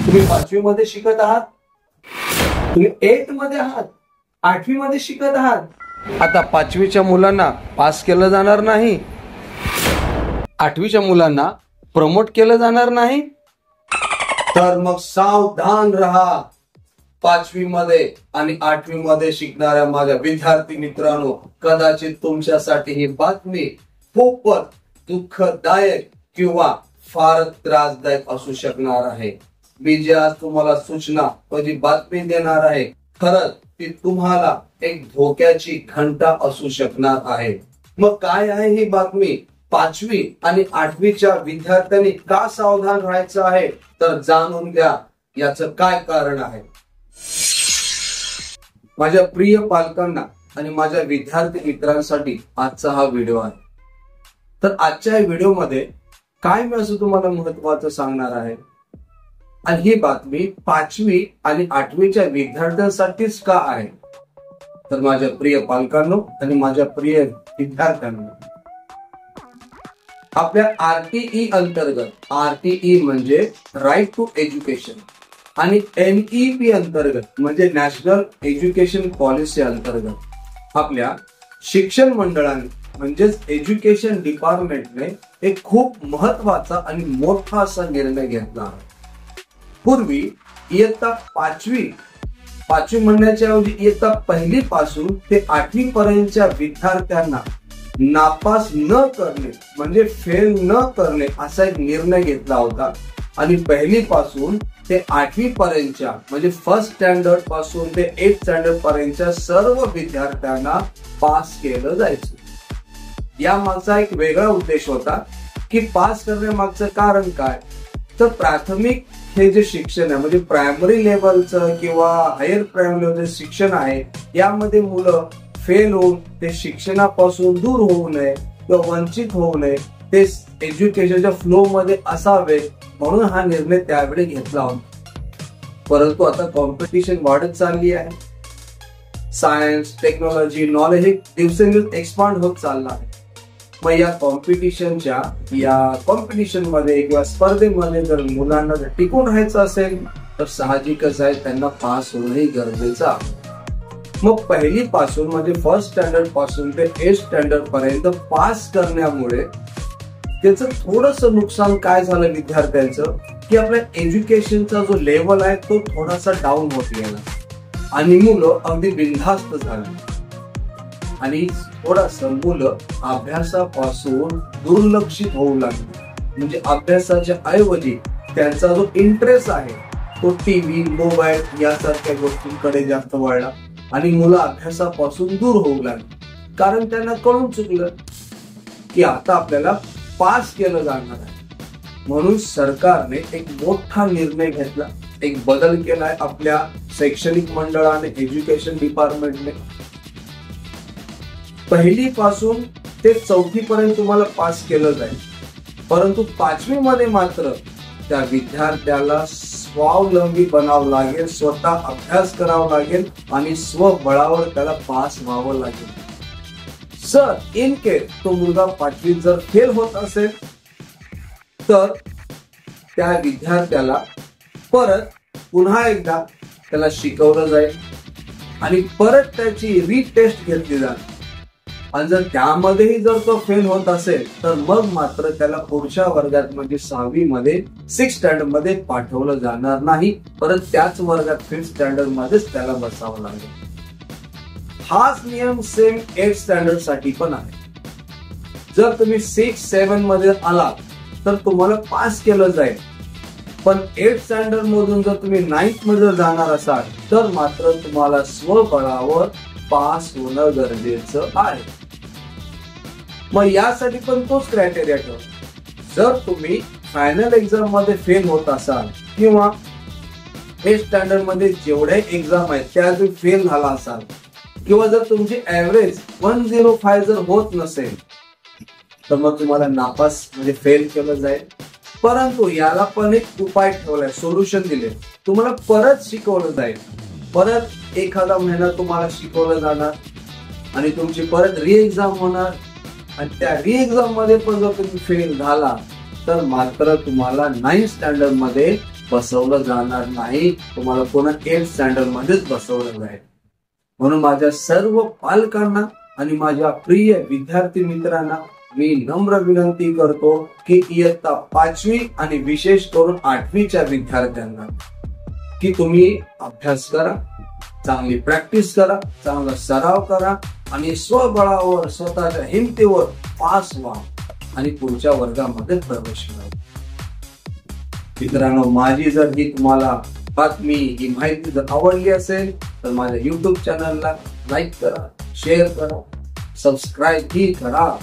तुम्ही 5वी मध्ये शिकत आहात, तुम्ही 8th मध्ये आहात, 8वी मध्ये शिकत आहात. आता 5वीच्या मुलांना पास केलं जाणार नाही, 8वीच्या मुलांना प्रमोट केलं जाणार नाही. तर मग सावधान राहा. 5वी मध्ये आणि 8वी मध्ये शिकणाऱ्या माझ्या विद्यार्थी मित्रांनो, कदाचित तुमच्यासाठी ही बातमी खूपच दुःखदायक किंवा फारच त्रासदायक असू शकणार आहे. मी जी आज तुम्हाला सूचना व जी बातमी देणार आहे, खरंच ती तुम्हाला एक धोक्याची घंटा असू शकणार आहे. मग काय आहे ही बातमी? 5वी आणि 8वीच्या विद्यार्थ्यांनी का सावधान राहायचं आहे, तर जाणून घ्या याचं काय कारण आहे. माझ्या प्रिय पालकांना आणि माझ्या विद्यार्थी मित्रांसाठी आजचा हा व्हिडिओ आहे. तर आजच्या व्हिडिओमध्ये काय मी असं तुम्हाला महत्वाचं सांगणार आहे, आणि ही बातमी 5वी आणि 8वीच्या विद्यार्थ्यांसाठीच का आहे. तर माझ्या प्रिय पालकांनो आणि माझ्या प्रिय विद्यार्थ्यांनो, आपल्या RTE अंतर्गत, RTE म्हणजे राईट टू एज्युकेशन, आणि NEP अंतर्गत म्हणजे नॅशनल एज्युकेशन पॉलिसी अंतर्गत आपल्या शिक्षण मंडळाने म्हणजेच एज्युकेशन डिपार्टमेंटने एक खूप महत्वाचा आणि मोठा असा निर्णय घेतला आहे. पूर्वी इयत्ता 5वी म्हणण्याच्या ऐवजी इयत्ता 1ली पासून ते 8वी पर्यंतच्या विद्यार्थ्यांना नापास न करणे म्हणजे फेल न करणे असा एक निर्णय घेतला होता. आणि 1ली पासून ते 8वी पर्यंतच्या म्हणजे फर्स्ट स्टँडर्ड पासून ते 8th स्टँडर्ड पर्यंतच्या सर्व विद्यार्थ्यांना पास केलं जायचं. या मागचा एक वेगळा उद्देश होता की पास करण्यामागचं कारण काय, तर प्राथमिक हे जे शिक्षण आहे म्हणजे प्रायमरी लेवलचं किंवा हायर प्रायमरी लेवलचं शिक्षण आहे, यामध्ये मुलं फेल होऊन ते शिक्षणापासून दूर होऊ नये किंवा वंचित होऊ नये, ते एज्युकेशनच्या फ्लो मध्ये असावे म्हणून हा निर्णय त्यावेळी घेतला होता. परंतु आता कॉम्पिटिशन वाढत चालली आहे. सायन्स, टेक्नॉलॉजी, नॉलेज हे दिवसेंदिवस एक्सपांड होत चाललं आहे. मग या कॉम्पिटिशन मध्ये किंवा स्पर्धेमध्ये जर मुलांना जर टिकून राहायचं असेल तर साहजिकच आहे त्यांना पास होणंही गरजेचं आहे. मग 1ली पासून म्हणजे फर्स्ट स्टँडर्ड पासून ते 8th स्टँडर्ड पर्यंत पास करण्यामुळे त्याचं थोडस नुकसान काय झालं विद्यार्थ्यांचं, की आपल्या एज्युकेशनचा जो लेवल आहे तो थोडासा डाऊन होत गेला आणि मुलं अगदी बिनधास्त झाली आणि थोडस मुलं अभ्यासापासून दुर्लक्षित होऊ लागली. म्हणजे अभ्यासाच्या ऐवजी त्यांचा जो इंटरेस्ट आहे तो टीव्ही, मोबाईल यासारख्या गोष्टींकडे जास्त वळला आणि मुलं अभ्यासापासून दूर होऊ लागली. कारण त्यांना कळून चुकलं की आता आपल्याला पास केलं जाणार आहे. म्हणून सरकारने एक मोठा निर्णय घेतला, एक बदल केलाय आपल्या शैक्षणिक मंडळाने, एज्युकेशन डिपार्टमेंटने. 1ली पासून ते 4थी पर्यंत तुम्हाला पास केलं जाईल, परंतु 5वी मध्ये मात्र त्या विद्यार्थ्याला स्वावलंबी बनावं लागेल, स्वतः अभ्यास करावा लागेल आणि स्वबळावर त्याला पास व्हावं लागेल. सर इन केस तो मुलगा 5वीत जर फेल होत असेल तर त्या विद्यार्थ्याला परत पुन्हा एकदा त्याला शिकवलं जाईल आणि परत त्याची रिटेस्ट घेतली जाईल. आणि जर त्यामध्येही जर तो फेल होत असेल तर मग मात्र त्याला पुढच्या वर्गात म्हणजे 6वी मध्ये 6th स्टँडर्ड मध्ये पाठवलं जाणार नाही, परत त्याच वर्गात 5th स्टँडर्ड मध्येच त्याला बसावं लागेल. हाच नियम सेम 8th स्टँडर्ड साठी पण आहे. जर तुम्ही 6-7 मध्ये आलात तर तुम्हाला पास केलं जाईल, पण 8th स्टँडर्ड मधून जर तुम्ही 9th मध्ये जाणार असाल तर मात्र तुम्हाला स्वबळावर पास होणं गरजेचं आहे. मग यासाठी पण तोच क्रायटेरिया ठेवा. जर तुम्ही फायनल एक्झाम मध्ये फेल होत असाल किंवा 8th स्टँडर्ड मध्ये जेवढे एक्झाम आहेत त्या तुम्ही फेल झाला असाल किंवा जर तुमची ऍव्हरेज 105 जर होत नसेल तर मग तुम्हाला नापास म्हणजे फेल केलं जाईल. परंतु याला पण एक उपाय ठेवलाय, सोल्युशन दिले. तुम्हाला परत शिकवलं जाईल, परत एखादा महिना तुम्हाला शिकवलं जाणार आणि तुमची परत री एक्झाम होणार आणि त्या री एक्झाम मध्ये पण जर तुम्ही फेल झाला तर मात्र तुम्हाला 9th स्टँडर्ड मध्ये बसवलं जाणार नाही, तुम्हाला पुन्हा 8th स्टँडर्ड मध्येच बसवलं जाईल. म्हणून माझ्या सर्व पालकांना आणि माझ्या प्रिय विद्यार्थी मित्रांना मी नम्र विनंती करतो की इयत्ता 5वी आणि विशेष करून 8वीच्या विद्यार्थ्यांना की तुम्ही अभ्यास करा, चांगली प्रॅक्टिस करा, चांगला सराव करा आणि स्वबळावर स्वतःच्या हिमतीवर पास व्हा आणि पुढच्या वर्गामध्ये प्रवेश मिळवा. मित्रांनो, माझी जर ही तुम्हाला बातमी, ही माहिती जर आवडली असेल तर माझ्या युट्यूब चॅनलला लाईक करा, शेअर करा, सबस्क्राईब ही करा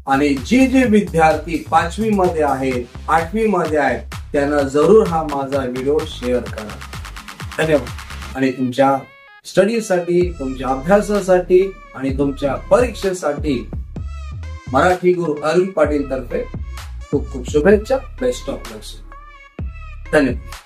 आणि जे विद्यार्थी 5वी मध्ये आहेत, 8वी मध्ये आहेत त्यांना जरूर हा माझा व्हिडिओ शेअर करा. धन्यवाद. आणि तुमच्या स्टडीसाठी, तुमच्या अभ्यासासाठी आणि तुमच्या परीक्षेसाठी मराठी गुरु अरविंद पाटील तर्फे खूप खूप शुभेच्छा. बेस्ट ऑफ लक. धन्यवाद.